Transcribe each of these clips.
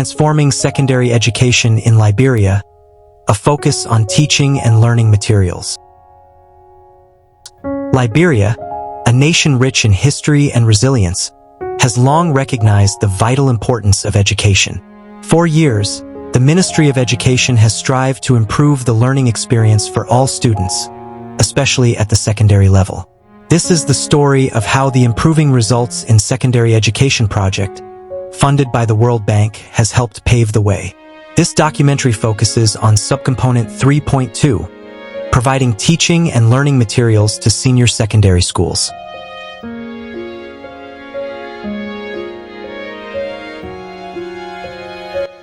Transforming Secondary Education in Liberia, a focus on teaching and learning materials. Liberia, a nation rich in history and resilience, has long recognized the vital importance of education. For years, the Ministry of Education has strived to improve the learning experience for all students, especially at the secondary level. This is the story of how the Improving Results in Secondary Education project, funded by the World Bank, has helped pave the way. This documentary focuses on Subcomponent 3.2, providing teaching and learning materials to senior secondary schools.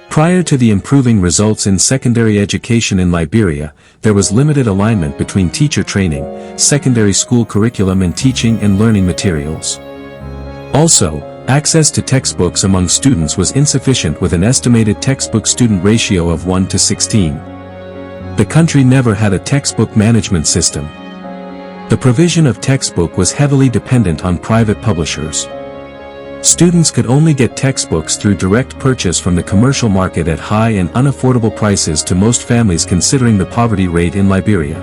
Prior to the Improving Results in Secondary Education in Liberia, there was limited alignment between teacher training, secondary school curriculum and teaching and learning materials. Also, access to textbooks among students was insufficient with an estimated textbook-student ratio of 1 to 16. The country never had a textbook management system. The provision of textbook was heavily dependent on private publishers. Students could only get textbooks through direct purchase from the commercial market at high and unaffordable prices to most families considering the poverty rate in Liberia.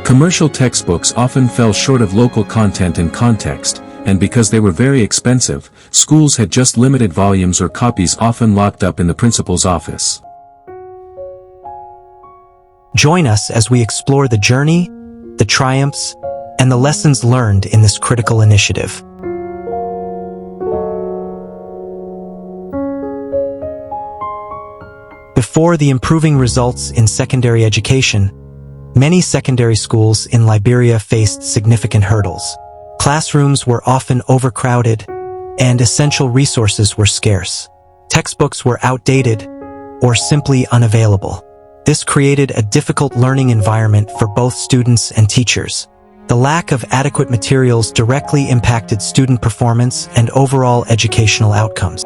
Commercial textbooks often fell short of local content and context, and because they were very expensive, schools had just limited volumes or copies often locked up in the principal's office. Join us as we explore the journey, the triumphs, and the lessons learned in this critical initiative. Before the Improving Results in Secondary Education, many secondary schools in Liberia faced significant hurdles. Classrooms were often overcrowded, and essential resources were scarce. Textbooks were outdated or simply unavailable. This created a difficult learning environment for both students and teachers. The lack of adequate materials directly impacted student performance and overall educational outcomes.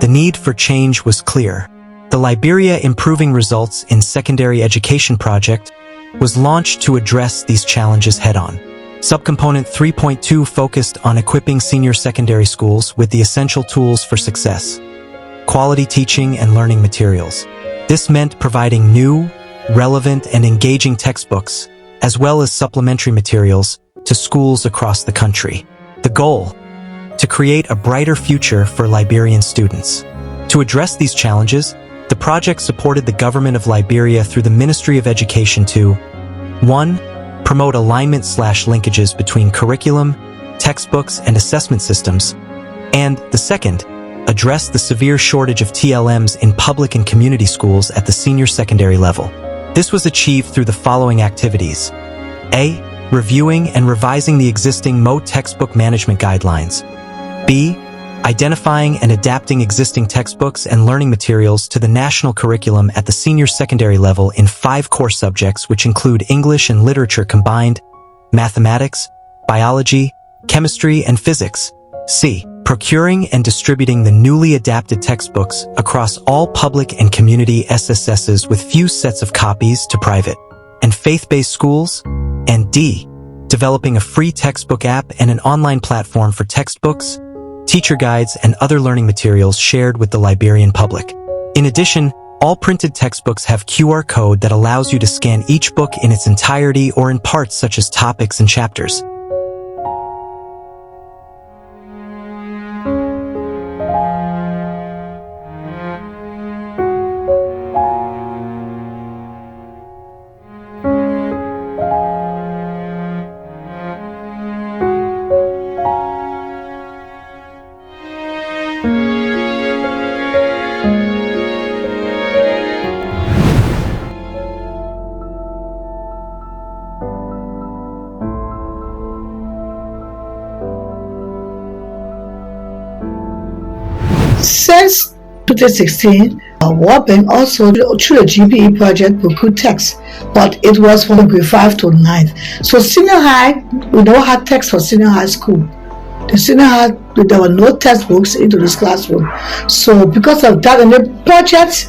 The need for change was clear. The Liberia Improving Results in Secondary Education project was launched to address these challenges head-on. Subcomponent 3.2 focused on equipping senior secondary schools with the essential tools for success: quality teaching and learning materials. This meant providing new, relevant, and engaging textbooks, as well as supplementary materials, to schools across the country. The goal: to create a brighter future for Liberian students. To address these challenges, the project supported the government of Liberia through the Ministry of Education to 1. Promote alignment/linkages between curriculum, textbooks, and assessment systems, and the second, address the severe shortage of TLMs in public and community schools at the senior secondary level. This was achieved through the following activities: A. Reviewing and revising the existing MO textbook management guidelines. B. Identifying and adapting existing textbooks and learning materials to the national curriculum at the senior secondary level in 5 core subjects, which include English and literature combined, mathematics, biology, chemistry, and physics. C. Procuring and distributing the newly adapted textbooks across all public and community SSSs with few sets of copies to private and faith-based schools. And D. Developing a free textbook app and an online platform for textbooks, teacher guides, and other learning materials shared with the Liberian public. In addition, all printed textbooks have QR code that allows you to scan each book in its entirety or in parts such as topics and chapters. Since 2016, World Bank also through the GPE project procured texts, but it was from grade 5 to 9th. So senior high, we don't have text for senior high school. The senior high, there were no textbooks into this classroom. So because of that, and the project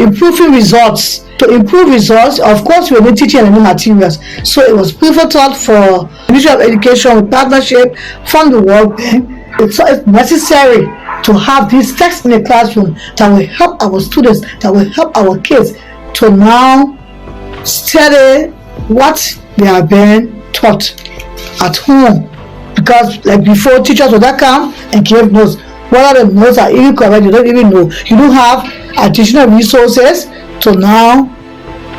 improving results. To improve results, of course, we need teaching and learning materials. So it was pivotal for Ministry of Education with partnership from the World Bank. It's necessary to have these texts in the classroom that will help our students, that will help our kids to now study what they are being taught at home. Because like before, teachers would not come and give notes. Whether the notes are even correct, you don't even know. You don't have additional resources to now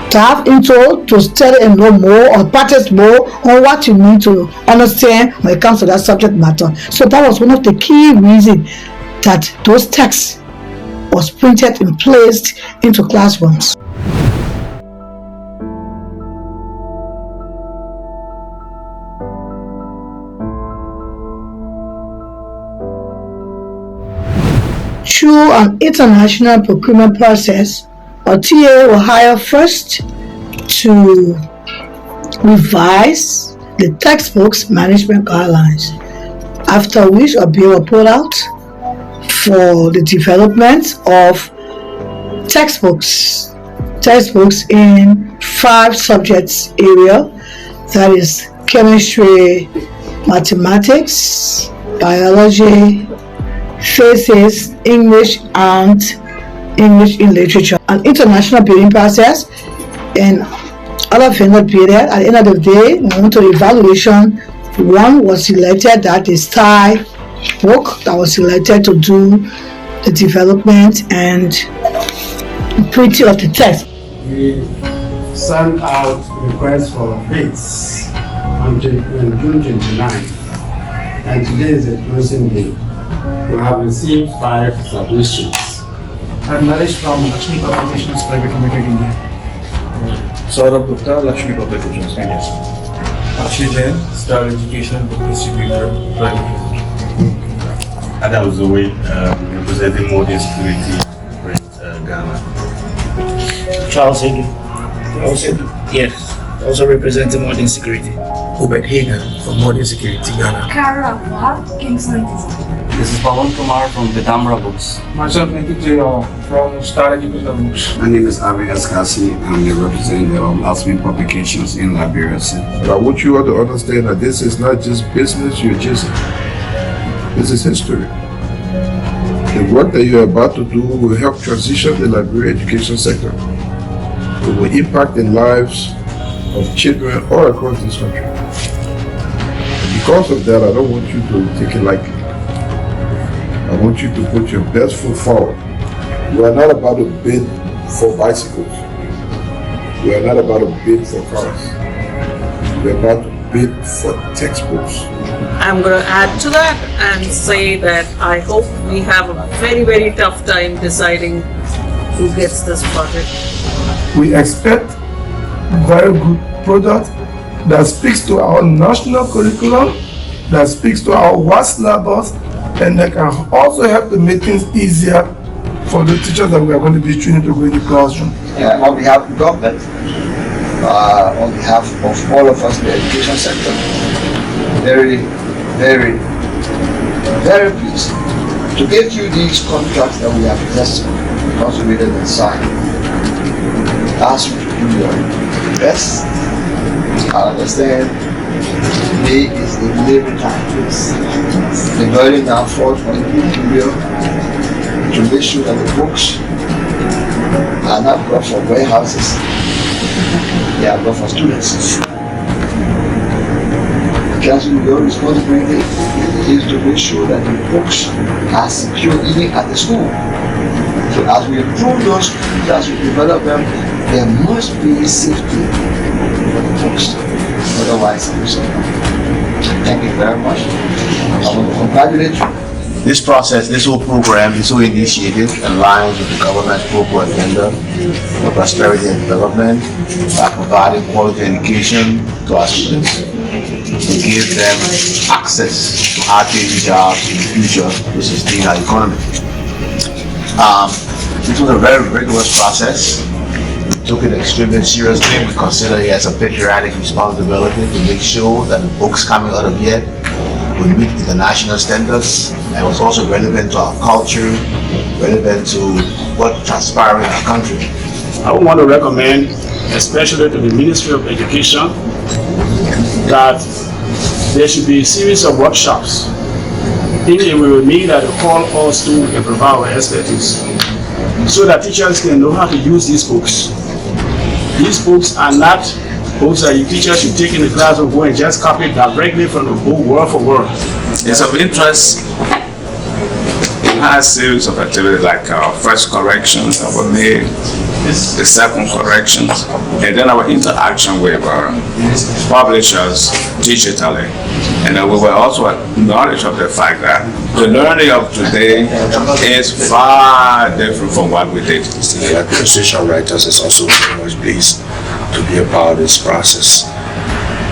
tap into to study and know more or practice more on what you need to understand when it comes to that subject matter. So that was one of the key reasons that those texts was printed and placed into classrooms. Through an international procurement process, our TA will hire first to revise the textbooks management guidelines, after which a bill will put out for the development of textbooks in 5 subjects area, that is chemistry, mathematics, biology, physics, English, and English in literature. An international bidding process and other vendor bidded. At the end of the day, we went to evaluation. One was selected, that is Thai book, that was selected to do the development and printing of the text. We sent out requests for bids on June 29th, and today is the closing day. We have received 5 submissions. I'm Naresh from Lakshmi Publications Private Limited, India. Saurabh Gupta, Lakshmi Publications, India. Ashish Jain, Star Education Book Distributor, Private Limited. Adam Zoe, representing Modern Security, Ghana. Charles Hagen. Yes, also representing Modern Security. Obed Hagan from Modern Security, Ghana. Kara Awad, Kingsland Design. This is Pawan Kumar from Vidambra Books. Myself, Nitik J. from Star Education Books. My name is Avi Eskasi. I'm the representative of Asmin Publications in Liberia. But I want you all to understand that this is not just business, this is history. The work that you're about to do will help transition the Liberia education sector. It will impact the lives of children all across this country. Because of that, I don't want you to take it lightly. I want you to put your best foot forward. We are not about to bid for bicycles. We are not about to bid for cars. We are about to bid for textbooks. I'm going to add to that and say that I hope we have a very, very tough time deciding who gets this project. We expect very good product that speaks to our national curriculum, that speaks to our vast syllabus, and that can also help to make things easier for the teachers that we are going to be training to go in the classroom. Yeah, on behalf of the government, on behalf of all of us in the education sector, very, very, very pleased to give you these contracts that we have just consummated and signed. Ask you to do your best. I understand today is the delivery time. The burden now falls on you to make sure that the books are not brought from warehouses, they are brought from students. Council, your responsibility is to make sure that the books are secure even at the school. So as we improve those, as we develop them, there must be safety for the books. Otherwise, thank you very much. I want to congratulate you. This process, this whole program, this whole initiative aligns with the government's global agenda for prosperity and development by providing quality education to our students to give them access to high-paying jobs in the future to sustain our economy. This was a very rigorous process. We took it extremely seriously. We consider it as a patriotic responsibility to make sure that the books coming out of here would meet international standards and was also relevant to our culture, relevant to what transpired in our country. I would want to recommend, especially to the Ministry of Education, that there should be a series of workshops in a way we that call us to and provide our expertise, so that teachers can know how to use these books. These books are not books that you teachers should take in the class or go and just copy directly from the book word for word. It's of interest. We had a series of activities like our first corrections that were made, the second corrections, and then our interaction with our publishers digitally. And we were also acknowledged of the fact that the learning of today is far different from what we did. The administration writers is also very much pleased to be a part of this process.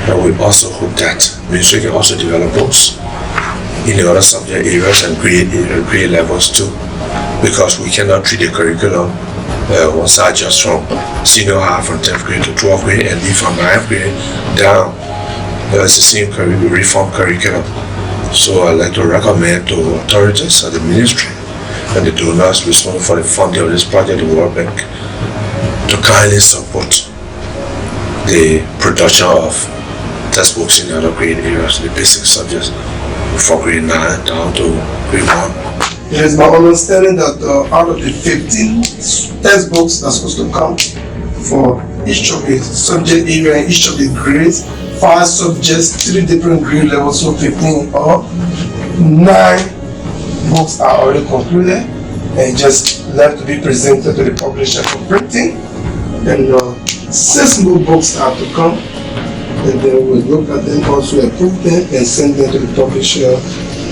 And we also hope that ministry can also develop books in the other subject areas and grade levels too, because we cannot treat the curriculum one side just from senior high from 10th grade to 12th grade and leave from 9th grade down. It's the same reform curriculum. So I'd like to recommend to authorities at the ministry and the donors responsible for the funding of this project, the World Bank, to kindly support the production of textbooks in the other grade areas, the basic subjects, from grade 9 down to grade 1. It is my understanding that out of the 15 textbooks that's supposed to come for each of the subject area and each of the grades, 5 subjects, 3 different grade levels, so 15 or 9 books are already concluded and just left to be presented to the publisher for printing. And 6 more books are to come, and then we'll look at them, also approve them and send them to the publisher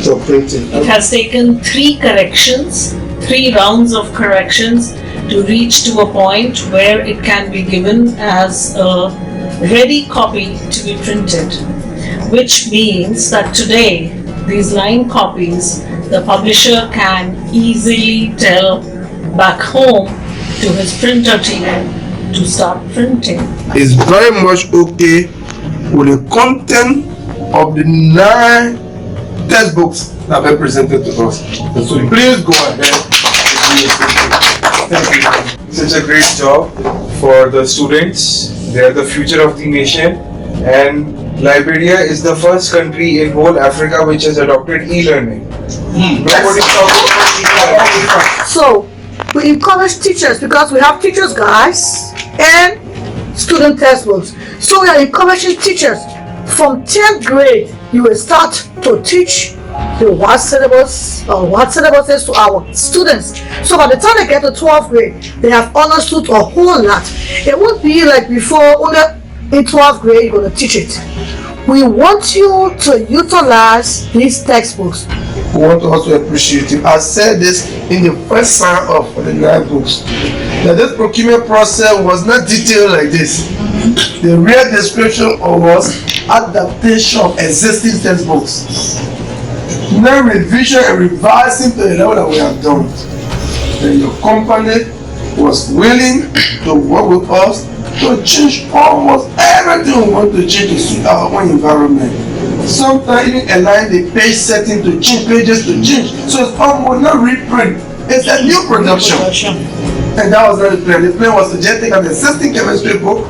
for printing. It has taken 3 corrections, 3 rounds of corrections to reach to a point where it can be given as a ready copy to be printed, which means that today these 9 copies the publisher can easily tell back home to his printer team to start printing. It's very much okay with the content of the 9 textbooks that have been presented to us. And so please go ahead. Thank you. Such a great job for the students. They are the future of the nation, and Liberia is the first country in whole Africa which has adopted e-learning. Nobody talks about e-learning. So we encourage teachers, because we have teachers guides and student textbooks. So we are encouraging teachers from 10th grade, you will start to teach the what syllabus or what syllabuses to our students. So by the time they get to 12th grade, they have understood a whole lot. It won't be like before, only in 12th grade you're going to teach it. We want you to utilize these textbooks. We want to also appreciate you. I said this in the first sign off for the 9 books, that this procurement process was not detailed like this. The real description was adaptation of existing textbooks. Now revision and revising to the level that we have done. And your company was willing to work with us to change almost everything we want to change to suit our own environment. Sometimes even allowing the page setting to change, pages to change. So it's almost not reprint, it's a new production. And that was not the plan. The plan was to just take an existing chemistry book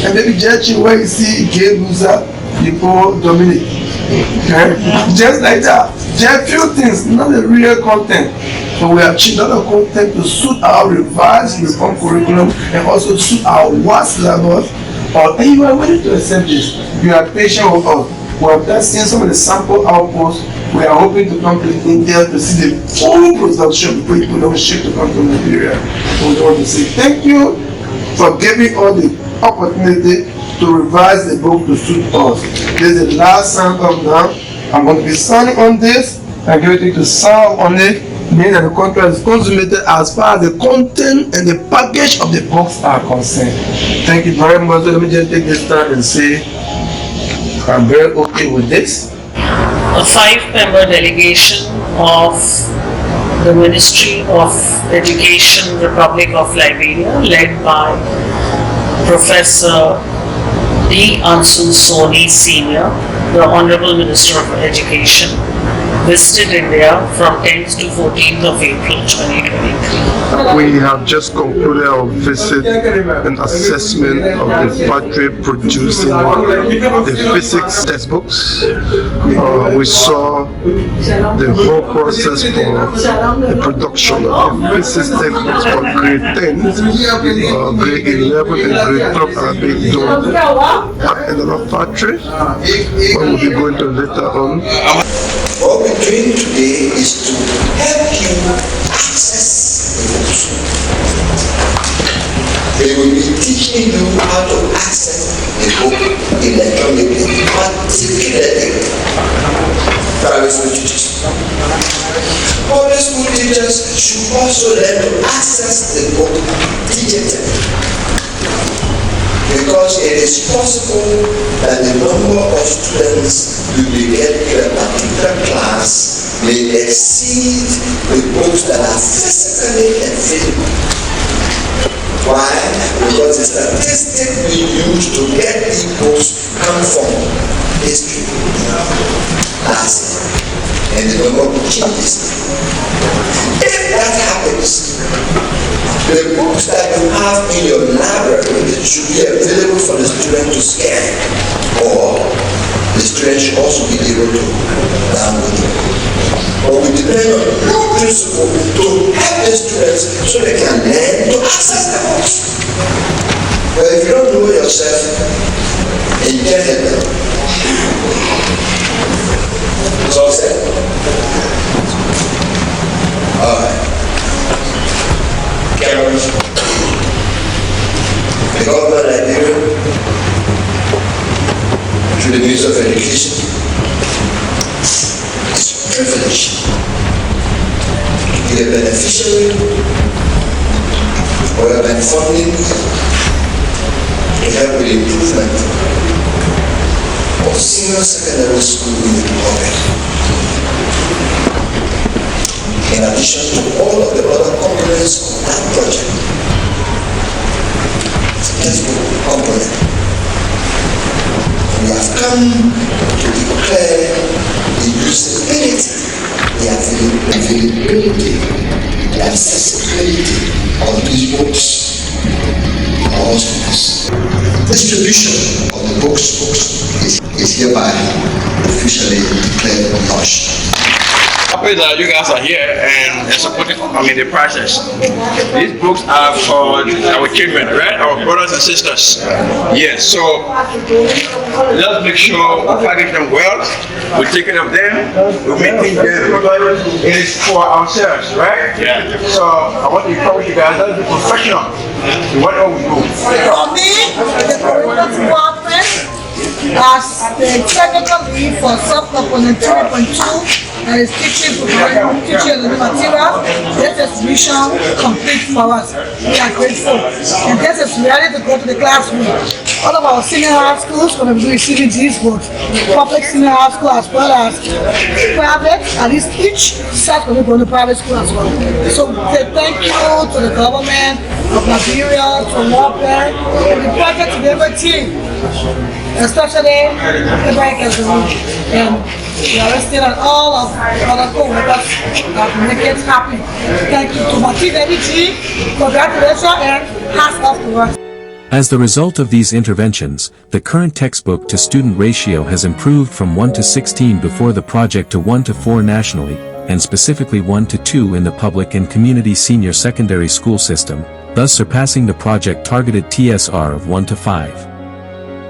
and maybe judge where you see Gail Loser, Nico, Dominic. Okay? Just like that. Just a few things, not the real content. But we have changed other content to suit our revised reform curriculum and also suit our WAS syllabus. And you are willing to accept this. You are patient with us. We have just seen some of the sample outposts. We are hoping to come to India to see the full production before you put on ship to come to Liberia. So we want to say thank you for giving us the opportunity to revise the book to suit us. This is the last sign up now. I'm going to be signing on this and give it to sign on it, meaning that the contract is consummated as far as the content and the package of the books are concerned. Thank you very much. Let me just take this time and say I'm very okay with this. A 5-member delegation of the Ministry of Education, Republic of Liberia, led by Professor Lee Ansu Soni Sr., the Honorable Minister of Education, visited India from 10th to 14th of April 2023. We have just concluded our visit and assessment of the factory producing the physics textbooks. We saw the whole process for the production of the physics textbooks for grade 10, grade 11 and grade 12 are being done at another factory, but we'll be going to later on. What we're doing today is to help you access the books. They will be teaching you how to access the book electronically, particularly private school teachers. Public school teachers should also learn to access the book digitally, because it is possible that the number of students you will get to a particular class may exceed the books that are physically available. Why? Because the statistic we use to get these books come from history, last year, and the number changes. If that happens, the books that you have in your library should be available for the student to scan, or the student should also be able to download it. But we depend on your principle to help the students so they can learn to access the books. But if you don't do it yourself, then you can't help them. It's all said. Alright. Cameras. The government of Liberia, through the Ministry of Education, is privileged to be a beneficiary or a funding to help with the improvement of senior secondary school in the Republic. In addition to all of the other components of that project, textbook component, we have come to declare the usability, the availability, the accessibility of these books to all students. Distribution of the books is hereby officially declared launched. Happy that you guys are here and supporting the process. These books are for our children, right? Our brothers and sisters. Yes, so let's make sure we package them well, we take care of them, we maintain them. It is for ourselves, right? Yeah. So I want to encourage you guys, let's be professional in whatever we do. For me, the curriculum department as the technical lead for subcomponent 3.2 that is teaching the material. This is mission complete for us. We are grateful. And this is ready to go to the classroom. All of our senior high schools are going to be receiving these books. Public senior high school as well as private, at least each set will be going to private school as well. So thank you to the government of Liberia, to Walker, and the project Liberia team, especially the bankers and we are still at all of other co-workers that make it happen. Thank you to my team, congratulations, and hats off to us. As the result of these interventions, the current textbook to student ratio has improved from 1 to 16 before the project to 1 to 4 nationally, and specifically 1 to 2 in the public and community senior secondary school system, thus surpassing the project targeted TSR of 1 to 5.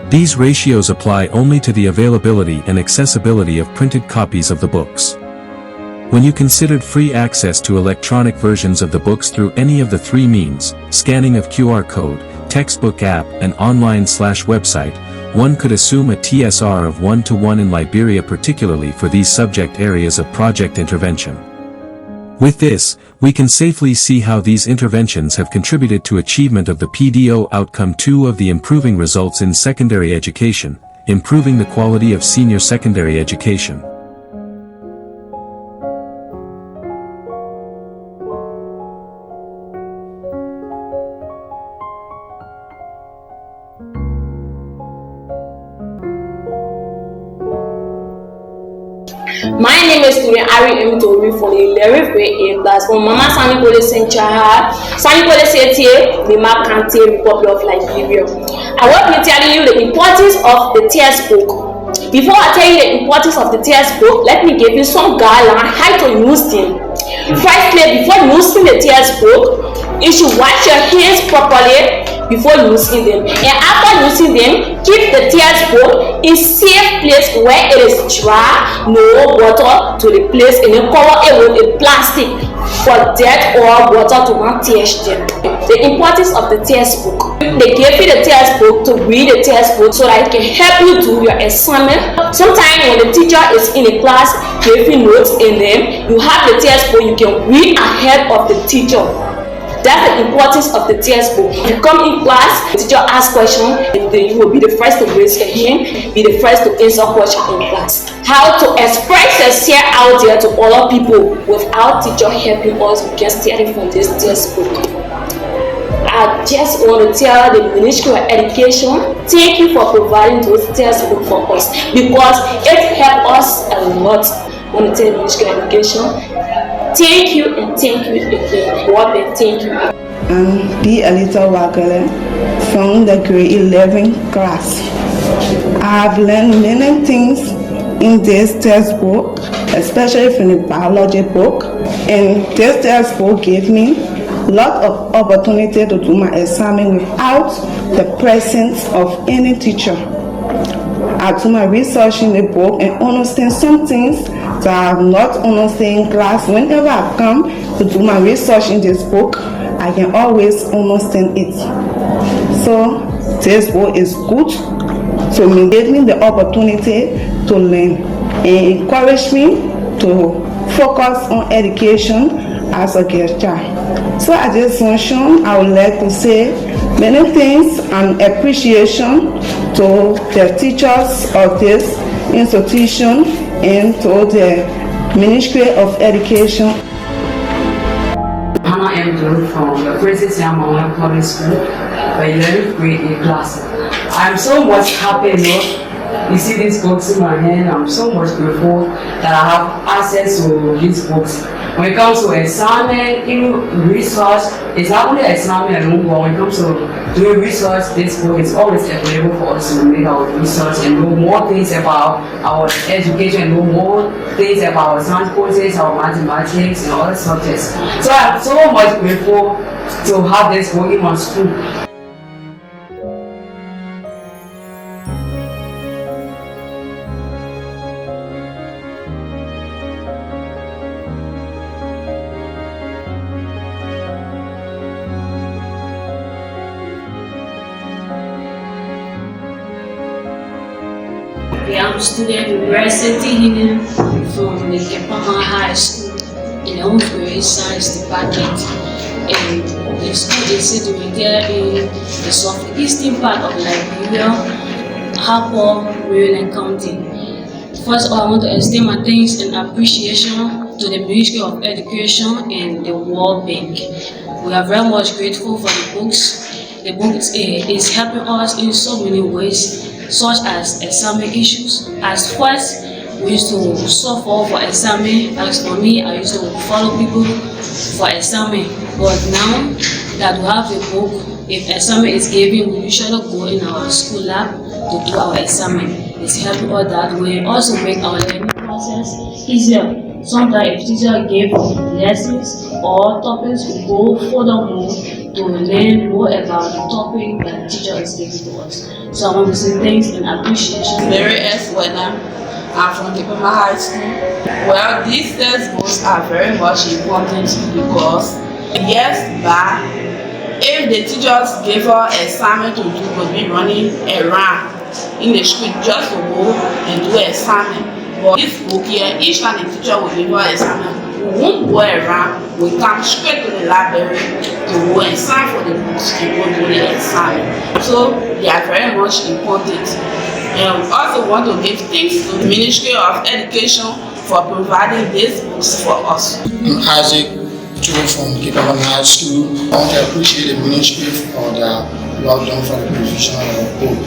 These ratios apply only to the availability and accessibility of printed copies of the books. When you considered free access to electronic versions of the books through any of the three means, scanning of QR code, textbook app and online/website, one could assume a TSR of 1 to 1 in Liberia, particularly for these subject areas of project intervention. With this, we can safely see how these interventions have contributed to achievement of the PDO outcome 2 of the improving results in secondary education, improving the quality of senior secondary education. My name is student Ari Mtori for the 11th grade A class from Mama Sani Kole Central, Sani Kole City, the Makante Republic of Liberia. I will be telling you the importance of the textbook. Before I tell you the importance of the textbook, let me give you some guidelines how to use them. Firstly, before using the textbook, you should wash your hands properly before using them, and after using them, keep the textbook in safe place where it is dry, no water to the place, and then cover it with a plastic for dirt or water to not touch them. The importance of the textbook. They give you the textbook to read the textbook so that it can help you do your assignment. Sometimes when the teacher is in a class giving notes in them, you have the textbook, you can read ahead of the teacher. That's the importance of the textbook. You come in class, the teacher asks questions, and then you will be the first to raise your hand, be the first to answer questions in class. How to express yourself out there to other people without teacher helping us, we can study from this textbook. I just want to tell the Ministry of Education, thank you for providing those textbooks for us, because it helped us a lot. I want to tell the Ministry of Education, thank you and thank you again. What and thank you. I'm B. Alita Wakele from the grade 11 class. I have learned many things in this textbook, especially from the biology book. And this textbook gave me a lot of opportunity to do my assignment without the presence of any teacher. I do my research in the book and understand some things that I have not understand in class. Whenever I come to do my research in this book, I can always understand it. So this book is good. So it gave me the opportunity to learn and encourage me to focus on education as a girl child. So at this function, I would like to say many things and appreciation to the teachers of this institution and to the Ministry of Education. Hannah M. Joe from the Princess Yamama Public School, the 11th grade A class. I'm so much happy, you see these books in my hand. I'm so much grateful that I have access to these books. When it comes to assignment, research, it's not only assignment alone, but when it comes to doing research, this book is always available for us to make our research and know more things about our education, know more things about our science courses, our mathematics, and other subjects. So I'm so much grateful to have this book in my school. I'm student University here from the Kepama High School in the 11th grade Science Department, and the school is situated in the southeastern part of Liberia, Harper, Maryland County. First of all, I want to extend my thanks and appreciation to the Ministry of Education and the World Bank. We are very much grateful for the books. The book is helping us in so many ways, such as assignment issues. As first, we used to suffer for assignment. As for me, I used to follow people for assignment. But now that we have the book, if assignment is given, we usually go in our school lab to do our assignment. It's helping us that way. Also make our learning process easier. Sometimes if teacher give lessons or topics, we go furthermore to learn more about the topic that the teacher is giving to us. So I want to say thanks and appreciation. Mary F. Wenham. I'm from Kepama High School. Well, these textbooks are very much important because years back, if the teachers gave us assignment to do, we'll be running around in the street just to go and do an assignment. But this book here, each time the teacher will give us assignment, we won't go around, we come straight to the library to go and sign for the books to go do the assignment. So they are very much important. And we also want to give thanks to the Ministry of Education for providing these books for us. I'm Isaac Joe from Kepama High School. I want to appreciate the Ministry for the work done for the provision of the book.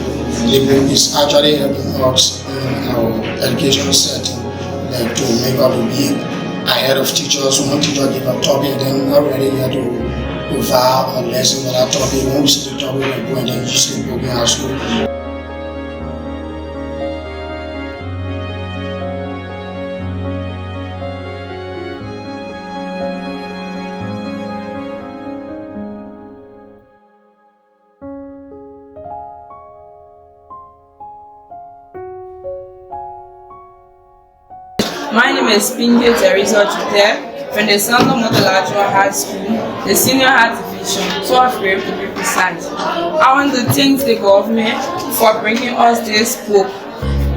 The book is actually helping us in our educational setting like to make out to be ahead of teachers. When teachers give a topic, then already you have to provide a lesson on that topic. When we see the topic, we go and then just keep working at school. My name is Pinke Teresa Chute from the Sandro Modelajo High School, the Senior High Division, 12th grade to be precise. I want to thank the government for bringing us this book.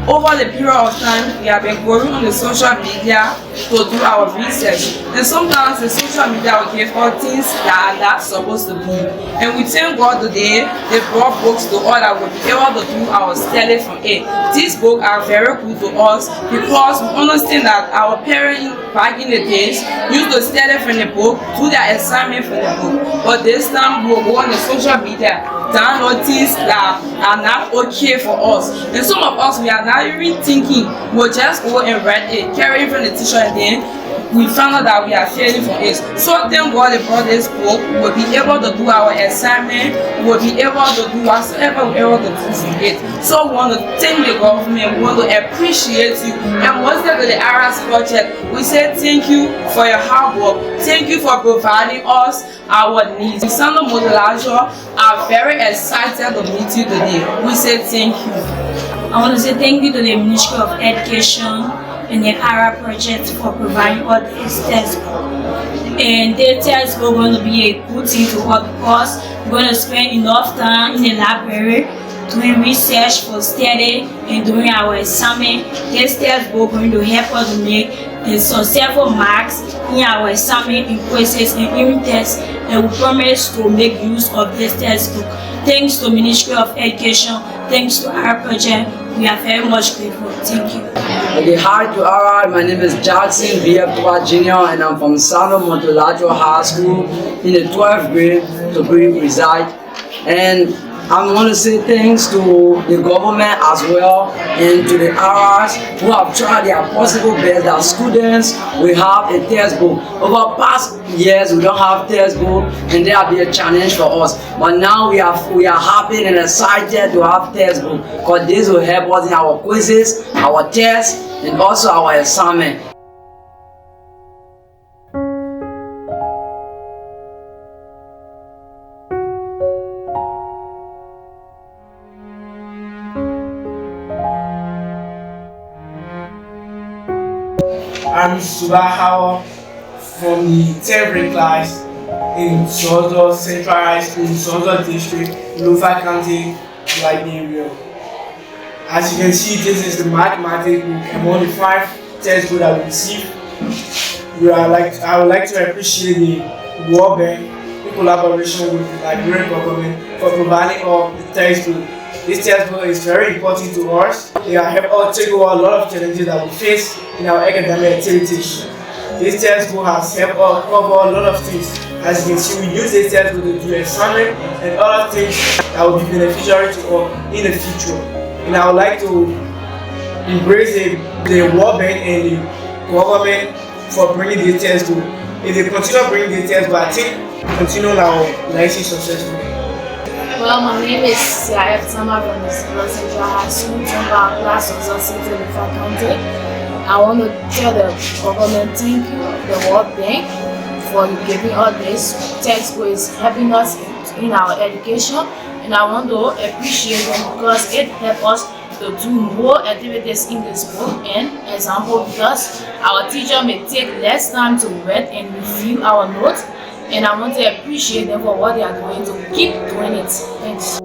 Over the period of time, we have been going on the social media to do our research, and sometimes the social media will give us things that are not supposed to be. And we thank God today they brought books to us that will be able to do our study from it. These books are very good to us because we understand that our parents back in the days used to study from the book, do their assignment from the book. But this time we will go on the social media, download things that are not okay for us. And some of us, we are not even thinking, we'll just go and read it, carry it from the teacher, and then we found out that we are failing from it. So thank God they brought this book. We'll be able to do our assignment, we'll be able to do whatsoever we're able to do from it. So we want to thank the government, we want to appreciate you, and mostly to the IRISE Project, we say thank you for your hard work, thank you for providing us our needs. The Sandro Modelajo are very excited to meet you today. We say thank you. I want to say thank you to the Ministry of Education and the IRISE Project for providing all this textbook. And the textbook going to be a good thing to us because we're going to spend enough time in the library doing research for study and doing our assignment. This textbook going to help us to make successful marks in our assignment, in quizzes, and in tests, and we promise to make use of this textbook. Thanks to Ministry of Education, thanks to our project, we are very much grateful. Thank you. Okay, hi to RI, my name is Jackson B.F. Jr. and I'm from Sandro Modelajo High School in the 12th grade to be precise. And I want to say thanks to the government as well and to the RIs who have tried their possible best that students will have a textbook. Over past years we don't have textbook and there will be a challenge for us. But now we are happy and excited to have textbook because this will help us in our quizzes, our tests, and also our assignment. I'm Subahawa from the 10th grade class in Sozo Central High School, Sozo District, Lofa County, Liberia. As you can see, this is the mathematics book among the 5 textbooks that we received. I would like to appreciate the World Bank in collaboration with the Liberian government for providing all the textbooks. This textbook is very important to us. It will help us take over a lot of challenges that we face in our academic activities. This textbook has helped us cover a lot of things. As you can see, we use this textbook to do assignment and other things that will be beneficial to us in the future. And I would like to embrace the World Bank and the government for bringing this textbook. If they continue bringing this textbook, I think continue our legacy successful. Well, my name is Siaef Sama from the Central High School, Jumba class of City, Liberia County. I want to tell the government thank you, the World Bank, for giving us this textbook. Is helping us in our education, and I want to appreciate them because it helps us to do more activities in this book. And example, because our teacher may take less time to read and review our notes. And I want to appreciate them for what they are doing to keep doing it. Thanks.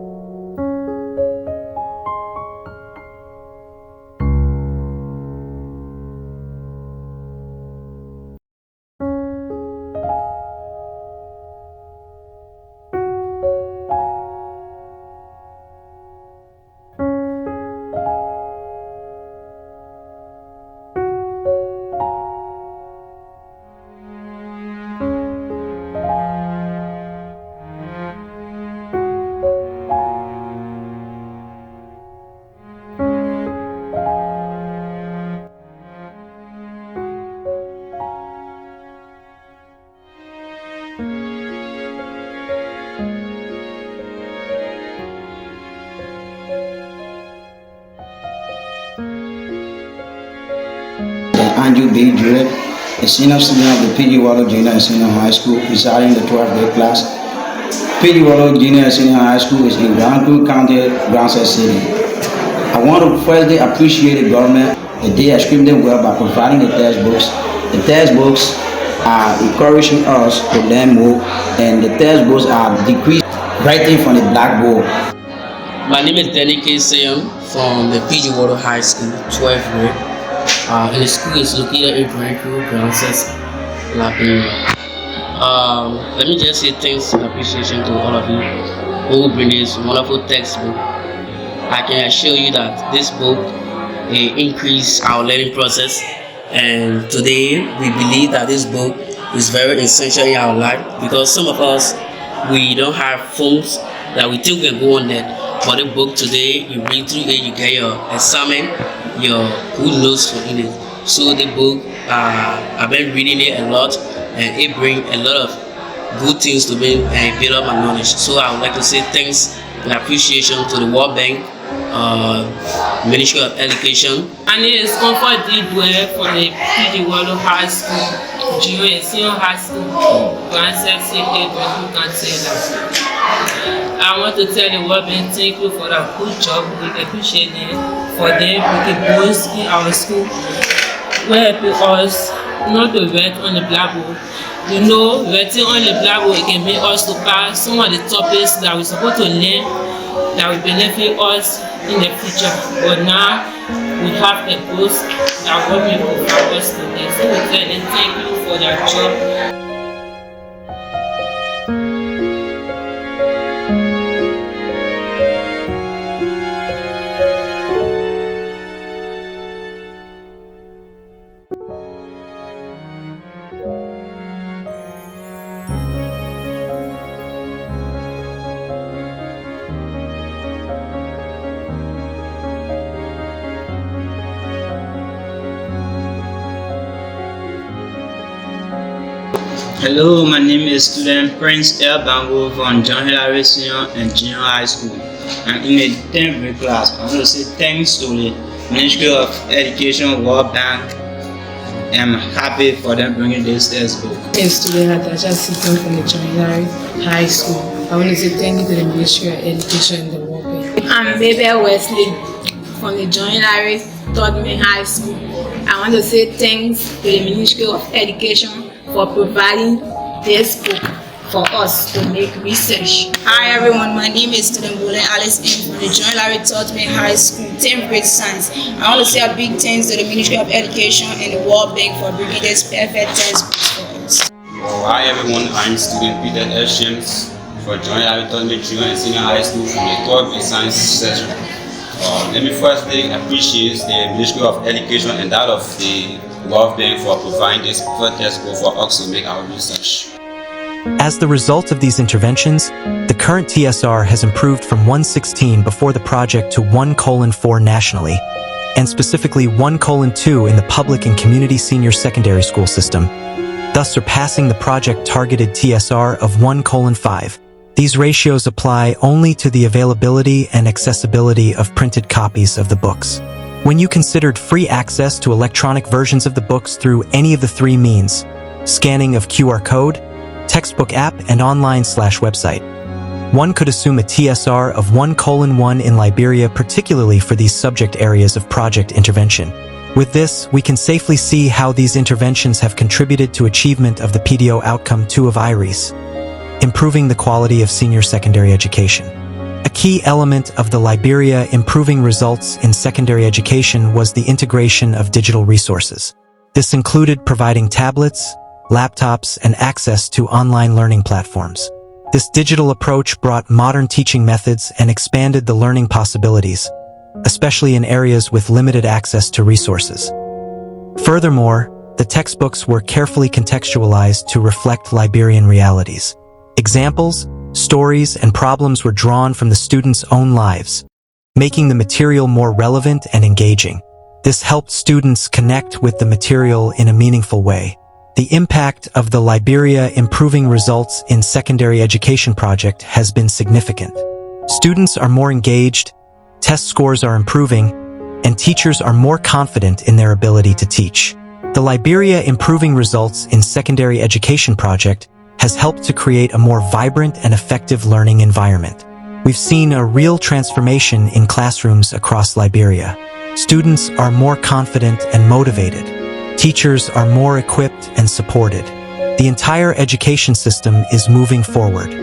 Anju B. Jewett, a senior student of the P.G. Wallow Junior and Senior High School, residing in the 12th grade class. P.G. Wallow Junior and Senior High School is in Grand Creek County, Grandson City. I want to firstly appreciate the government that they have screened them well by providing the textbooks. The textbooks are encouraging us to learn more, and the textbooks are decreased writing from the blackboard. My name is Danny K. Sayam from the PG Water High School, 12th grade. And the school is located in Grand Creek, Grandson, Liberia. Let me just say thanks and appreciation to all of you who bring this wonderful textbook. I can assure you that this book will increase our learning process, and today we believe that this book is very essential in our life, because some of us, we don't have phones that we think we can go on net. But the book today, you read through it, you get your assignment, your good notes for it. So the book, I've been reading it a lot, and it brings a lot of good things to me and build up my knowledge. So I would like to say thanks and appreciation to the World Bank, Ministry of Education. My name is Comfort Didwe from the P.G. Wallow High School, Junior and Senior High School, Grandson City, I want to tell the World Bank thank you for that good job. We appreciate it for them making books in our school. We helping us not to write on the blackboard. You know, writing on the blackboard, it can make us to pass some of the topics that we're supposed to learn that will benefit us in the future. But now we have a books that will be for us today. So we tell them thank you for their job. Hello, my name is student Prince L. Bango from John Hillary Senior and Junior High School. I'm in the 10th grade class. I want to say thanks to the Ministry of Education, World Bank. I'm happy for them bringing this textbook. I'm student Natasha Siton from the John Hillary High School. I want to say thank you to the Ministry of Education and the World Bank. I'm Baby Wesley from the John Hillary High School. I want to say thanks to the Ministry of Education for providing this book for us to make research. Hi everyone, my name is student Bole Alice M from the John Larry High School, 10th grade science. I want to say a big thanks to the Ministry of Education and the World Bank for bringing this perfect textbooks for us. Hi everyone, I'm student Peter S. James for John Larry Junior and Senior High School from the 12th grade science session. Let me firstly appreciate the Ministry of Education and that of the World Bank for providing this textbook for us to make our research. As the result of these interventions, the current TSR has improved from 116 before the project to 1:4 nationally, and specifically 1:2 in the public and community senior secondary school system, thus surpassing the project-targeted TSR of 1:5. These ratios apply only to the availability and accessibility of printed copies of the books. When you considered free access to electronic versions of the books through any of the three means, scanning of QR code, textbook app, and online/website, one could assume a TSR of 1:1 in Liberia, particularly for these subject areas of project intervention. With this, we can safely see how these interventions have contributed to achievement of the PDO Outcome 2 of IRISE, improving the quality of senior secondary education. A key element of the Liberia Improving Results in Secondary Education was the integration of digital resources. This included providing tablets, laptops, and access to online learning platforms. This digital approach brought modern teaching methods and expanded the learning possibilities, especially in areas with limited access to resources. Furthermore, the textbooks were carefully contextualized to reflect Liberian realities. Examples, stories, and problems were drawn from the students' own lives, making the material more relevant and engaging. This helped students connect with the material in a meaningful way. The impact of the Liberia Improving Results in Secondary Education project has been significant. Students are more engaged, test scores are improving, and teachers are more confident in their ability to teach. The Liberia Improving Results in Secondary Education Project has helped to create a more vibrant and effective learning environment. We've seen a real transformation in classrooms across Liberia. Students are more confident and motivated. Teachers are more equipped and supported. The entire education system is moving forward.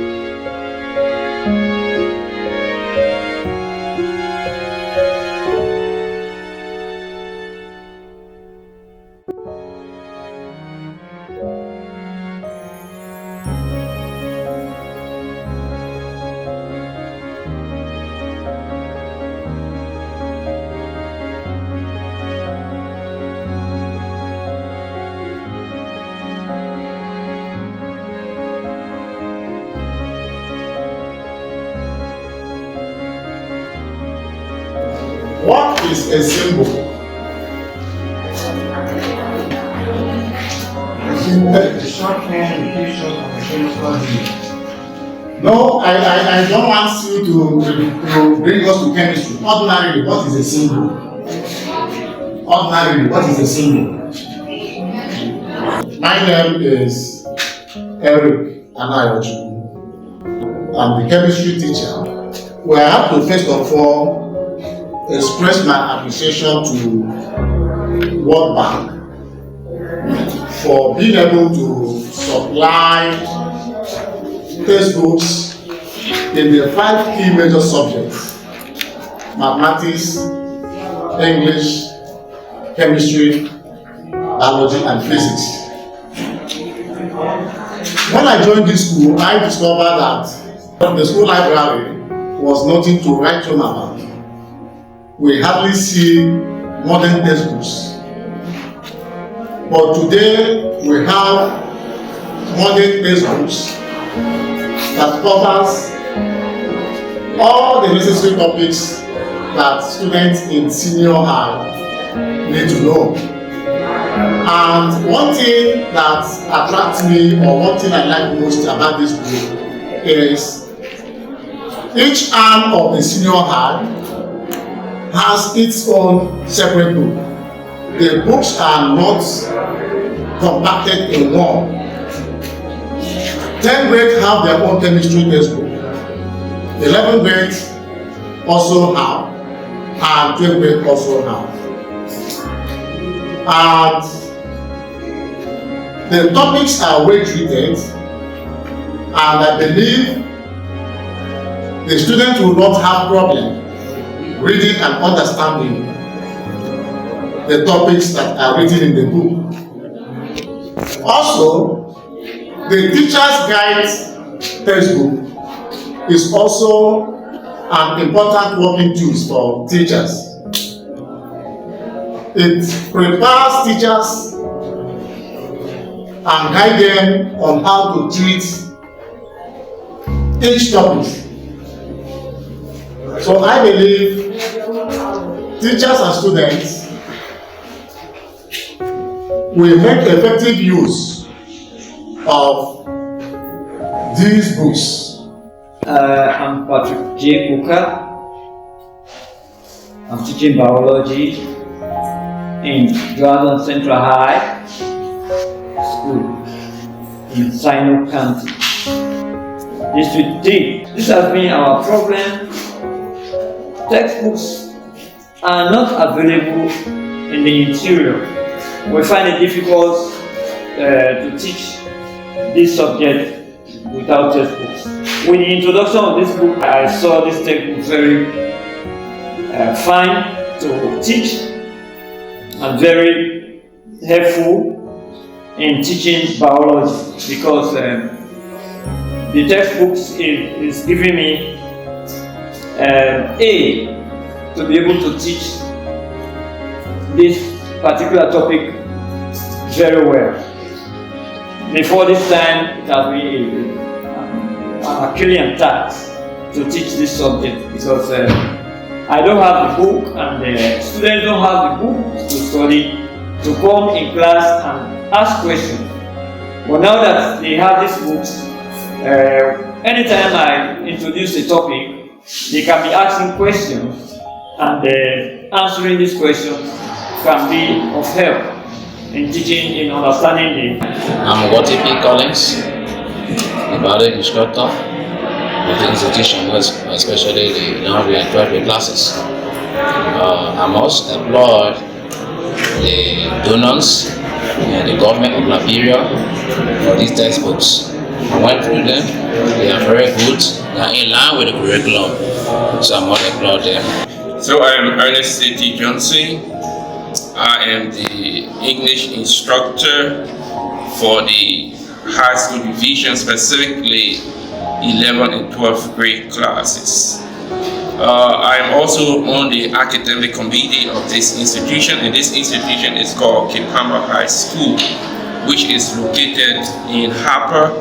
What is a symbol? A symbol is a shorthand repetition of a chemical unit. No, I don't want you to bring us to chemistry. Ordinarily, what is a symbol? Ordinarily, what is a symbol? My name is Eric Anayochukwu. I'm the chemistry teacher. We have to first of all express my appreciation to World Bank for being able to supply textbooks in the 5 key major subjects: mathematics, English, chemistry, biology, and physics. When I joined this school, I discovered that the school library was nothing to write home about. We hardly see modern textbooks. But today we have modern textbooks that covers all the necessary topics that students in senior high need to know. And one thing that attracts me, or one thing I like most about this book, is each arm of the senior high has its own separate book. The books are not compacted in one. 10th grade have their own chemistry textbook. 11th grade also have, and 12th grade also have. And the topics are well treated, and I believe the students will not have problem reading and understanding the topics that are written in the book. Also, the teacher's guide textbook is also an important working tool for teachers. It prepares teachers and guides them on how to treat each topic. So I believe teachers and students will make effective use of these books. I'm Patrick J. Cooker. I'm teaching biology in Jordan Central High School in Sino County, District 3. This has been our problem. Textbooks are not available in the interior. We find it difficult to teach this subject without textbooks. With the introduction of this book, I saw this textbook very fine to teach and very helpful in teaching biology, because the textbooks is giving me to be able to teach this particular topic very well. Before this time, it has been an Herculean task to teach this subject, because I don't have the book, and the students don't have the book to study, to come in class and ask questions. But now that they have these books, anytime I introduce a topic, they can be asking questions, and answering these questions can be of help. in teaching, in understanding the... I'm P. Collins, the biology instructor of the institution, especially the 12 classes. I must applaud the donors and the government of Liberia for these textbooks. I went through them, they are very good, they are in line with the curriculum, so I must applaud them. So I am Ernest C.T. Johnson. I am the English instructor for the high school division, specifically 11 and 12th grade classes. I am also on the academic committee of this institution, and this institution is called Kipama High School, which is located in Harper,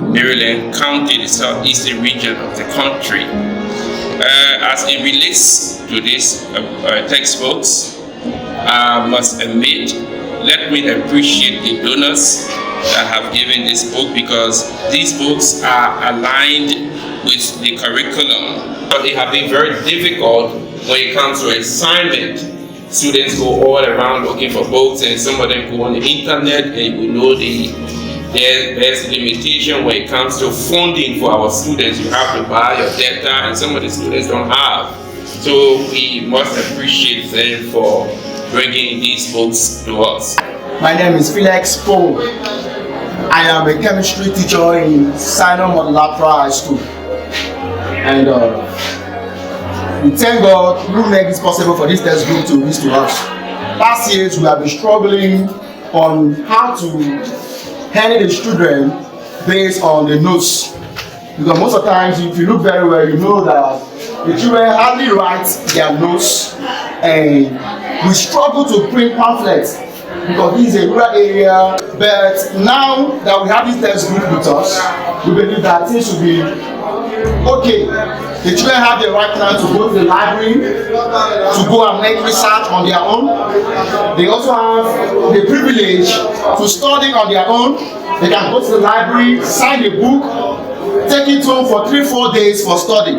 Maryland County, the southeastern region of the country. As it relates to these textbooks, I must admit, let me appreciate the donors that have given this book, because these books are aligned with the curriculum. But it has been very difficult when it comes to assignment. Students go all around looking for books, and some of them go on the internet, and we know there's limitation when it comes to funding for our students. You have to buy your data, and some of the students don't have. So we must appreciate them for bringing these books to us. My name is Felix Poe. I am a chemistry teacher in Sinai High School. And we thank God who made this possible for this textbook to reach to us. Last year we have been struggling on how to handle the children based on the notes. Because most of the times, if you look very well, you know that the children hardly write their notes, and we struggle to print pamphlets because this is a rural area. But now that we have this textbook with us, we believe that things will be okay. The children have the right now to go to the library, to go and make research on their own. They also have the privilege to study on their own. They can go to the library, sign a book, take it home for 3-4 days for study.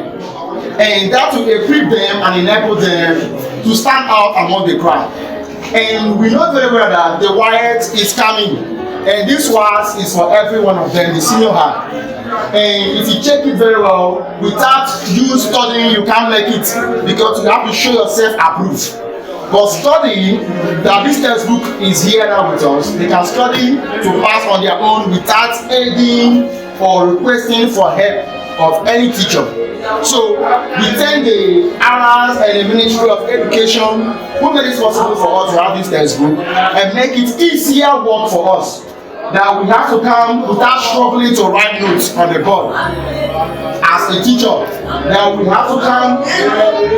And that will equip them and enable them to stand out among the crowd. And we know very well that the riot is coming. And this was is for every one of them, the senior high. And if you check it very well, without you studying, you can't make it, because you have to show yourself approved. But studying, that this textbook is here now with us, they can study to pass on their own without aiding or requesting for help of any teacher. So we thank the IRISE and the Ministry of Education who made it possible for us to have this textbook and make it easier work for us. That we have to come without struggling to write notes on the board as a teacher. That we have to come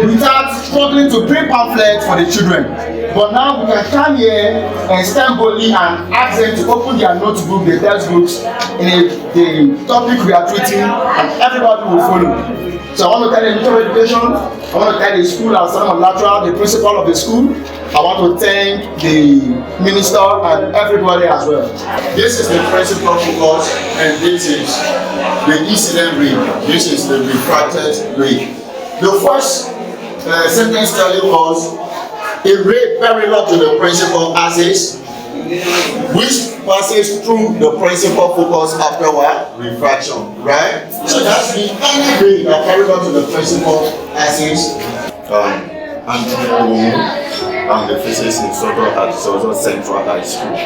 without struggling to print pamphlets for the children. But now we can come here and stand boldly and ask them to open their notebook, their textbooks, in the topic we are treating, and everybody will follow. So I want to tell the Ministry of Education, I want to thank the school and Son of Lateral, the principal of the school. I want to thank the minister and everybody as well. This is the principal focus, and this is the incident read. This is the refracted read. The first sentence telling us, it read very well to the principal as is, which passes through the principal focus after what? Refraction, right? So that's the only way that carries on to the principal as is. I'm the physics instructor at Sozo Central High School.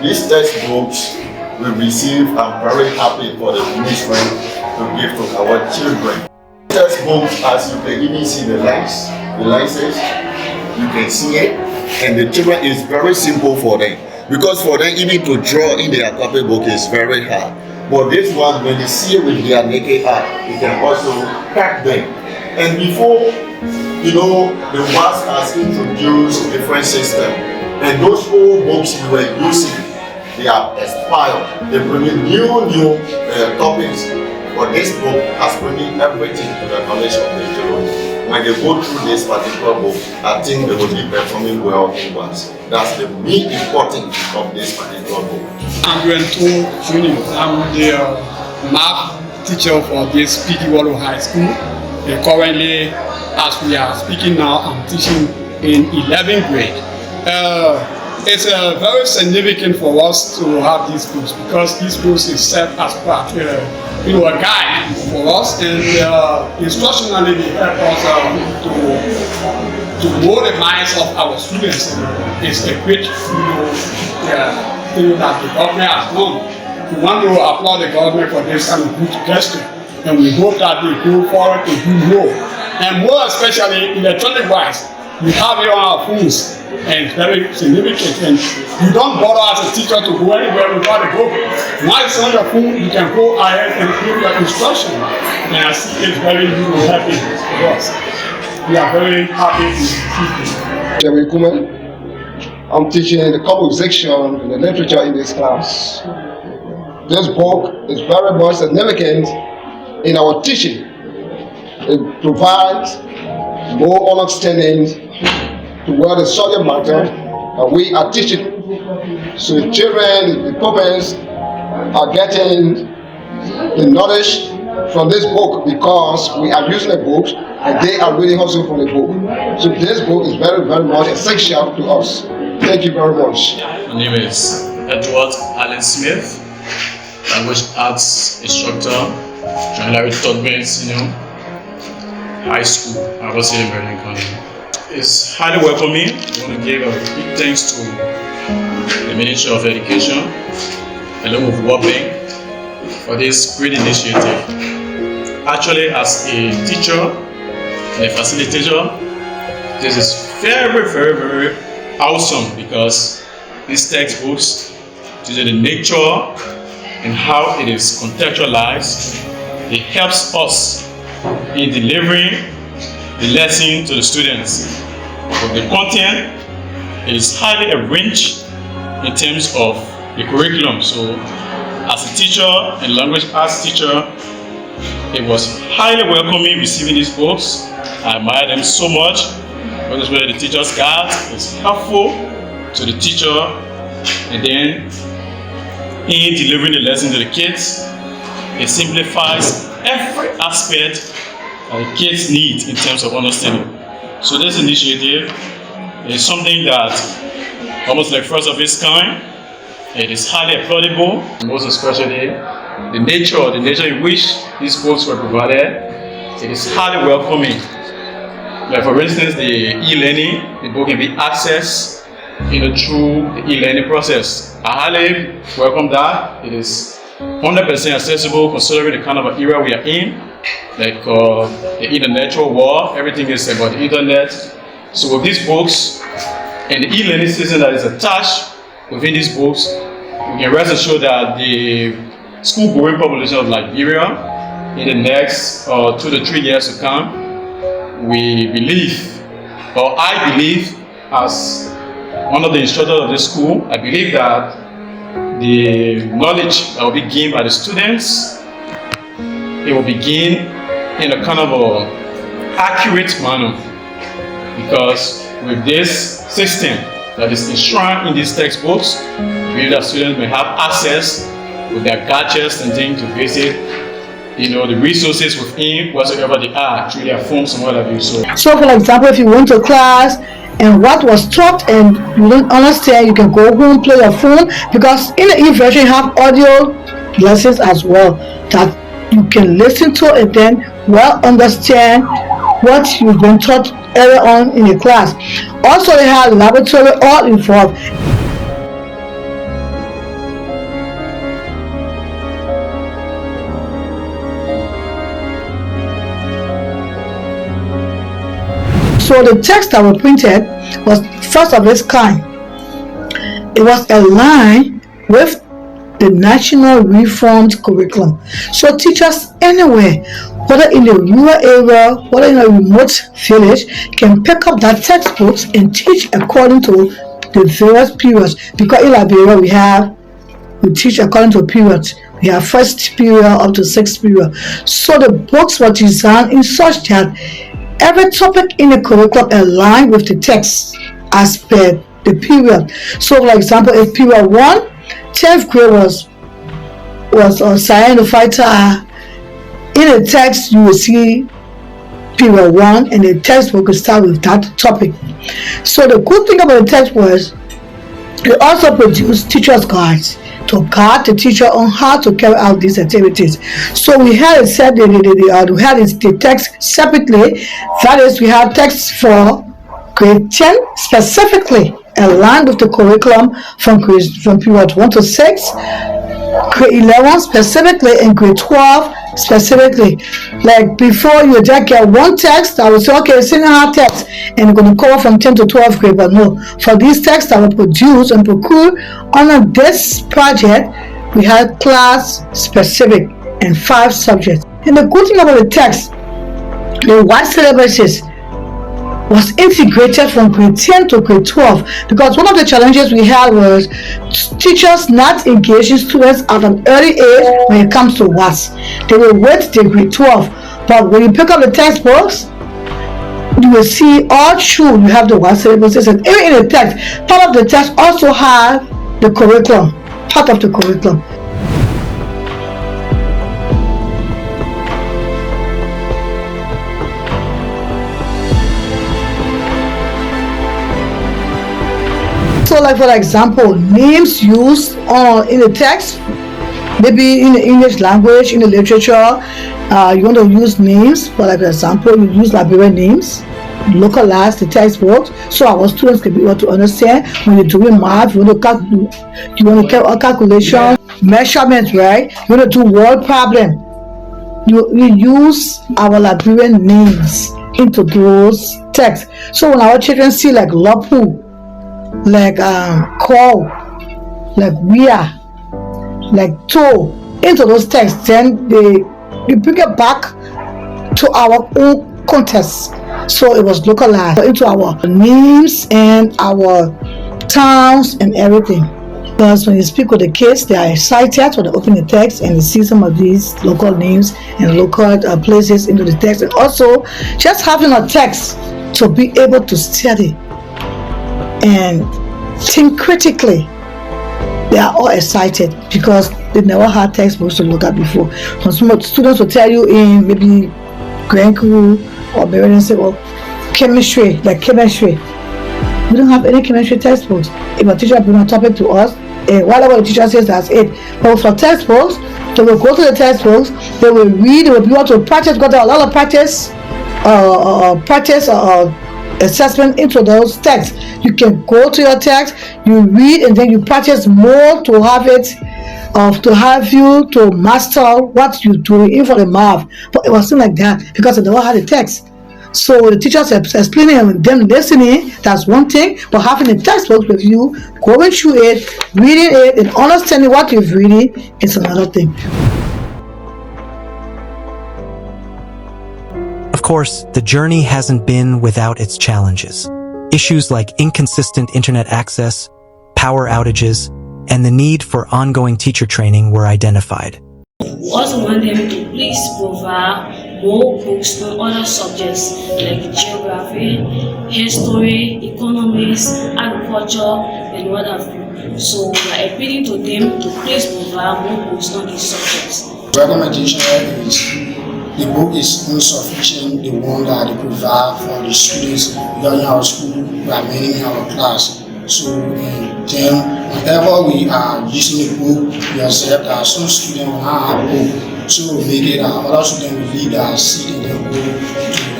These textbooks we receive, I'm very happy for the ministry to give to our children. Textbooks, as you can even see the lenses, you can see it, and the children is very simple for them. Because for them, even to draw in their copybook is very hard. But this one, when they see it with their naked eye, it can also help them. And before, you know, the WASP has introduced a different system. And those old books we were using, they are expired. They bring in new topics. But this book has brought everything to the knowledge of the children. When they go through this particular book, I think they will be performing well in WASP. That's the main importance of this particular book. I'm Junior. I'm the math teacher for this P.D. Wallow High School. And currently, as we are speaking now, I'm teaching in 11th grade. It's very significant for us to have these books because these books is set as part, a guide for us, and instructionally they help us to mold the minds of our students. It's a great, thing that the government has done. We want to applaud the government for this kind of good gesture, and we hope that they go forward to do more, and more especially electronic-wise. We have it on our phones, and it's very significant. And you don't bother as a teacher to go anywhere without a book. Once it's on your phone, you can go ahead and give your instruction. And I see it's very happy for us. We are very happy to see I'm teaching the composition and the literature in this class. This book is very much significant in our teaching. It provides more understanding to what the subject matter and we are teaching. So the children, the pupils are getting the knowledge from this book because we are using a book and they are reading also from the book. So this book is very, very much essential to us. Thank you very much. My name is Edward Allen Smith, language arts instructor, Liberia Improving High School, I was in Berlin County. It's highly welcoming. I want to give a big thanks to the Ministry of Education, along with World Bank, for this great initiative. Actually, as a teacher and a facilitator, this is very, very, very awesome because these textbooks, due to the nature and how it is contextualized, it helps us in delivering the lesson to the students. But the content is highly arranged in terms of the curriculum. So as a teacher and language arts teacher, it was highly welcoming receiving these books. I admire them so much. Because where the teacher's guide is helpful to the teacher, and then in delivering the lesson to the kids, it simplifies every aspect that the kids need in terms of understanding. So this initiative is something that almost like first of its kind. It is highly applaudable, most especially the nature in which these books were provided. It is highly welcoming. Like for instance, the e-learning, the book can be accessed through the e-learning process. I highly welcome that. It is 100% accessible considering the kind of era we are in, like the intellectual world. Everything is about the internet. So with these books and the e-learning system that is attached within these books, we can rest assured that the school-going population of Liberia in the next 2 to 3 years to come, we believe, or I believe, as one of the instructors of this school, I believe that the knowledge that will be gained by the students, it will be gained in a kind of accurate manner, because with this system that is enshrined in these textbooks, we believe that students may have access with their gadgets and things to visit the resources within whatsoever they are through their phones and what have you. So for example, if you went to class and what was taught and you don't understand, you can go home, play your phone, because in the e-version you have audio lessons as well that you can listen to and then well understand what you've been taught earlier on in the class. Also they have laboratory all involved. So the text that was printed was first of its kind. It was aligned with the National Reformed Curriculum. So teachers anywhere, whether in the rural area, whether in a remote village, can pick up that textbooks and teach according to the various periods. Because in Liberia we teach according to periods. We have first period up to sixth period. So the books were designed in such that every topic in the curriculum align with the text as per the period. So for example, if period 1, 10th grade was Science the Fighter, in the text you will see period 1 and the textbook will start with that topic. So the good thing about the text was We also produce teachers' guides to guide the teacher on how to carry out these activities. So we had it said we had the text separately. That is, we have text for grade 10 specifically aligned with the curriculum from period 1 to 6, grade 11 specifically, and grade 12 specifically. Like before, you just get one text, I would say, okay, senior high text, and you're going to cover from 10 to 12 grade. But no, for these texts that were produced and procured under this project, we had class specific and 5 subjects. And the good thing about the text, the wide syllabuses was integrated from grade 10 to grade 12, because one of the challenges we had was teachers not engaging students at an early age when it comes to WAS. They will wait till grade 12, but when you pick up the textbooks, you will see all through you have the WAS syllabuses, and even in the text, part of the text also have the curriculum, part of the curriculum. So like for example, names used in the text, maybe in the English language, in the literature, you want to use names. For like example, you use Liberian names, localize the textbooks so our students can be able to understand. When you're doing math, you want to carry calculation, measurements, right? You want to do word problem. You use our Liberian names into those texts. So when our children see like Lapu, like call, like we are, like to into those texts, then we bring it back to our own context. So it was localized into our names and our towns and everything. Because when you speak with the kids, they are excited when they open the text and they see some of these local names and local places into the text, and also just having a text to be able to study and think critically. They are all excited because they never had textbooks to look at before. Some students will tell you in maybe Grand Crew or maybe they say, well, chemistry, like chemistry. We don't have any chemistry textbooks. If a teacher brings a topic to us, whatever the teacher says, that's it. But for textbooks, they will go to the textbooks, they will read, they will be able to practice, because there are a lot of practice assessment into those texts. You can go to your text, you read, and then you practice more to have it, to have you to master what you do, even for the math. But it wasn't like that because they never had the text. So the teachers explaining and them listening, that's one thing, but having the textbook with you, going through it, reading it, and understanding what you're reading is another thing. Of course, the journey hasn't been without its challenges. Issues like inconsistent internet access, power outages, and the need for ongoing teacher training were identified. We also want them to please provide more books on other subjects like geography, history, economics, agriculture, and what have you. So we are appealing to them to please provide more books on these subjects. Recommendation is the book is insufficient, the one that they provide for the students during our school, we are managing our class. So then whenever we are using the book, we accept that some students will not have a book. So we make it that other students will leave their seat and then go to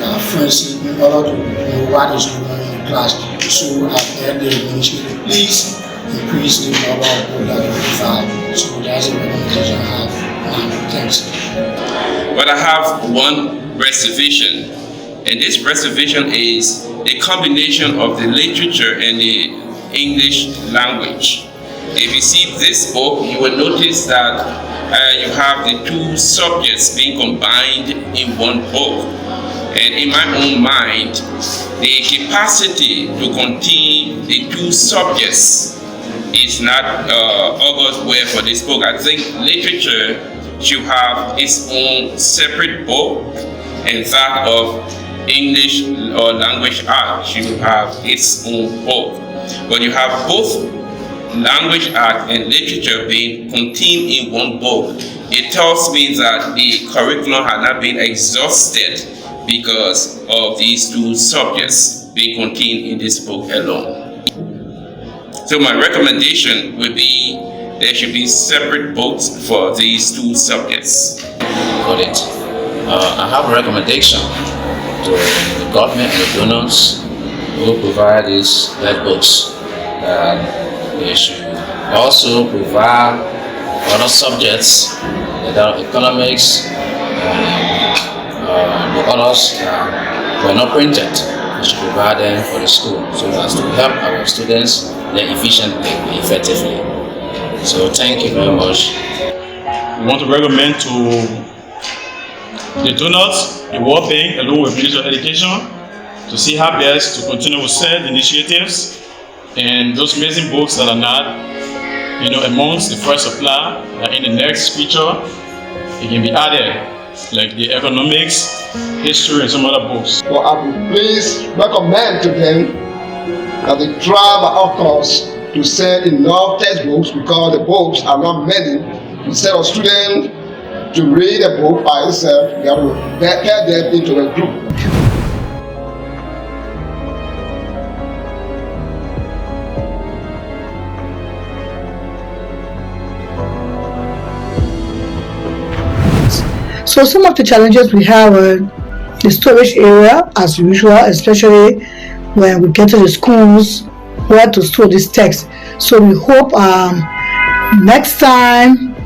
their friends in order to know what is going on in the class. So I beg the administration, please increase the number of books that they provide. So that's a recommendation I have. Thanks. But I have one reservation, and this reservation is a combination of the literature and the English language. If you see this book, you will notice that you have the two subjects being combined in one book. And in my own mind, the capacity to contain the two subjects is not augurs well for this book. I think literature should have its own separate book, and that of English or language art should have its own book. But you have both language art and literature being contained in one book. It tells me that the curriculum has not been exhausted because of these two subjects being contained in this book alone. So my recommendation would be there should be separate books for these two subjects. Got it. I have a recommendation to the government and the donors who provide these lead books. They should also provide other subjects that are economics, the others were not printed. We should provide them for the school so as to help our students learn efficiently and effectively. So thank you very much. We want to recommend to the donors, the World Bank, along with Ministry of Education, to see how best to continue with said initiatives and those amazing books that are not, amongst the first supply, that in the next feature, it can be added, like the economics, history, and some other books. So I would please recommend to them that they try by all costs to send enough textbooks, because the books are not many. Instead of students to read a book by itself, you have to pair them into a group. So some of the challenges we have are the storage area, as usual, especially when we get to the schools where to store this text. So we hope next time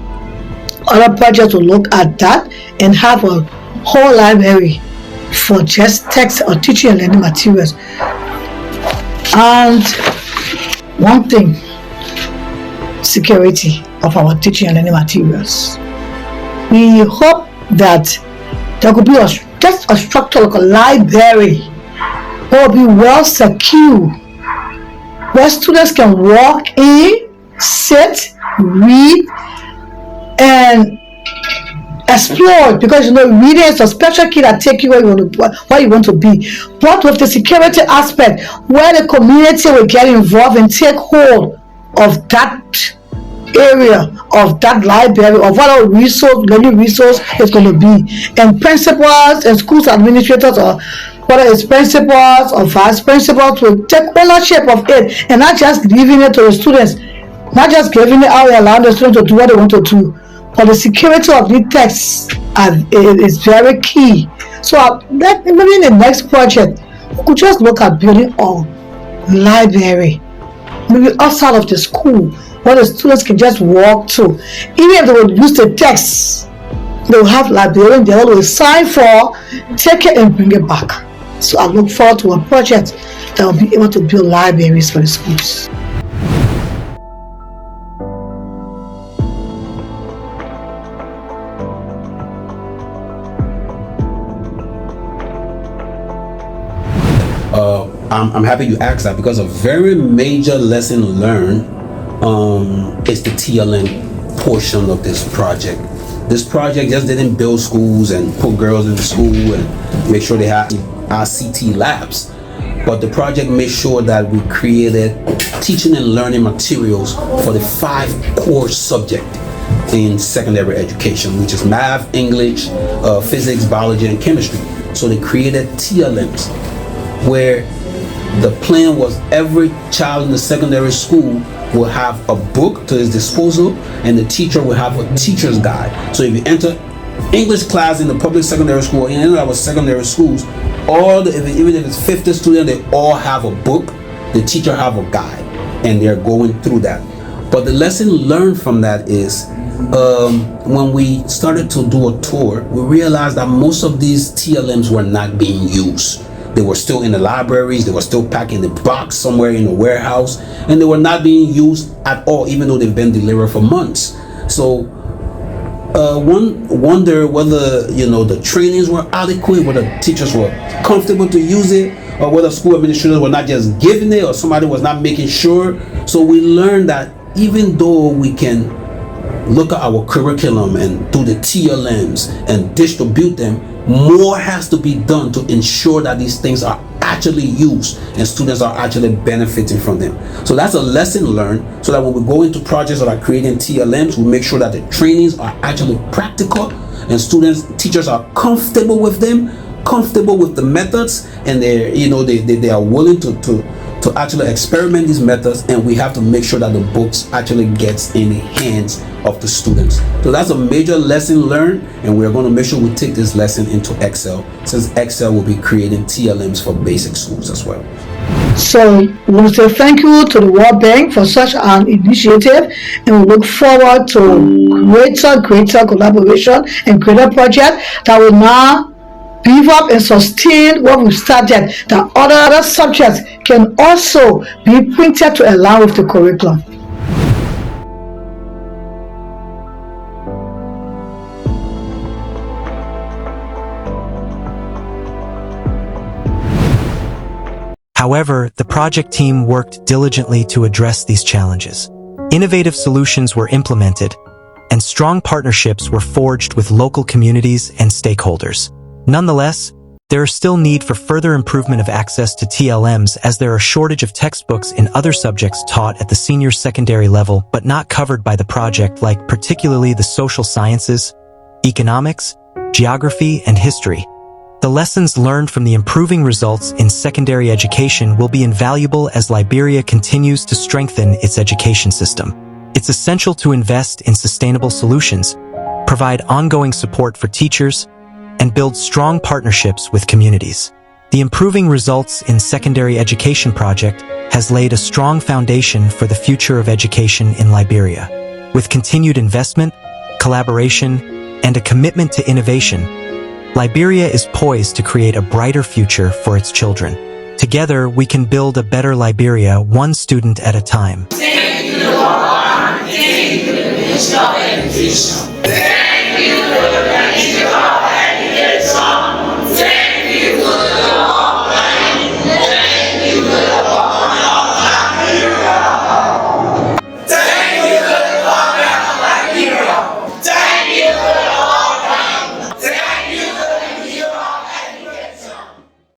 other projects will look at that and have a whole library for just text or teaching and learning materials. And one thing, security of our teaching and learning materials. We hope that there could be just a structure like a library that will be well secure, where students can walk in, sit, read, and explore, because reading is a special key that takes you where you want to be. But with the security aspect, where the community will get involved and take hold of that area, of that library, of what learning resource is going to be, and principals and schools administrators, or whether it's principals or vice principals, will take ownership of it and not just giving it to the students, not just giving it out and allowing the students to do what they want to do. But the security of the text is very key. So maybe in the next project, we could just look at building a library, maybe outside of the school, where the students can just walk to. Even if they will use the text, they will have librarians, they will sign for, take it and bring it back. So I look forward to a project that will be able to build libraries for the schools. I'm happy you asked that, because a very major lesson learned is the TLM portion of this project. This project just didn't build schools and put girls in the school and make sure they had ICT labs, but the project made sure that we created teaching and learning materials for the 5 core subjects in secondary education, which is math, English, physics, biology, and chemistry. So they created TLMs, where the plan was every child in the secondary school will have a book to his disposal, and the teacher will have a teacher's guide. So if you enter English class in the public secondary school, in any of our secondary schools, even if it's 50 students, they all have a book. The teacher have a guide, and they're going through that. But the lesson learned from that is when we started to do a tour, we realized that most of these TLMs were not being used. They were still in the libraries, they were still packed in the box somewhere in a warehouse, and they were not being used at all, even though they've been delivered for months. So one wonder whether the trainings were adequate, whether teachers were comfortable to use it, or whether school administrators were not just giving it, or somebody was not making sure. So we learned that even though we can look at our curriculum and do the TLMs and distribute them, more has to be done to ensure that these things are actually used and students are actually benefiting from them. So that's a lesson learned, so that when we go into projects that are creating TLMs, we make sure that the trainings are actually practical and teachers are comfortable with them, comfortable with the methods, and they are willing to to actually experiment these methods, and we have to make sure that the books actually gets in the hands of the students. So that's a major lesson learned, and we're going to make sure we take this lesson into Excel, since Excel will be creating TLMs for basic schools as well. So we want to say thank you to the World Bank for such an initiative, and we look forward to greater collaboration and greater projects that will now beef up and sustain what we've started, that other subjects can also be printed to align with the curriculum. However, the project team worked diligently to address these challenges. Innovative solutions were implemented, and strong partnerships were forged with local communities and stakeholders. Nonetheless, there is still need for further improvement of access to TLMs, as there are shortage of textbooks in other subjects taught at the senior secondary level but not covered by the project, like particularly the social sciences, economics, geography, and history. The lessons learned from the improving results in secondary education will be invaluable as Liberia continues to strengthen its education system. It's essential to invest in sustainable solutions, provide ongoing support for teachers, and build strong partnerships with communities. The Improving Results in Secondary Education project has laid a strong foundation for the future of education in Liberia. With continued investment, collaboration, and a commitment to innovation, Liberia is poised to create a brighter future for its children. Together, we can build a better Liberia, one student at a time. Thank you, Lord. Thank you, Ministry of Education. Thank you, Liberia Ministry of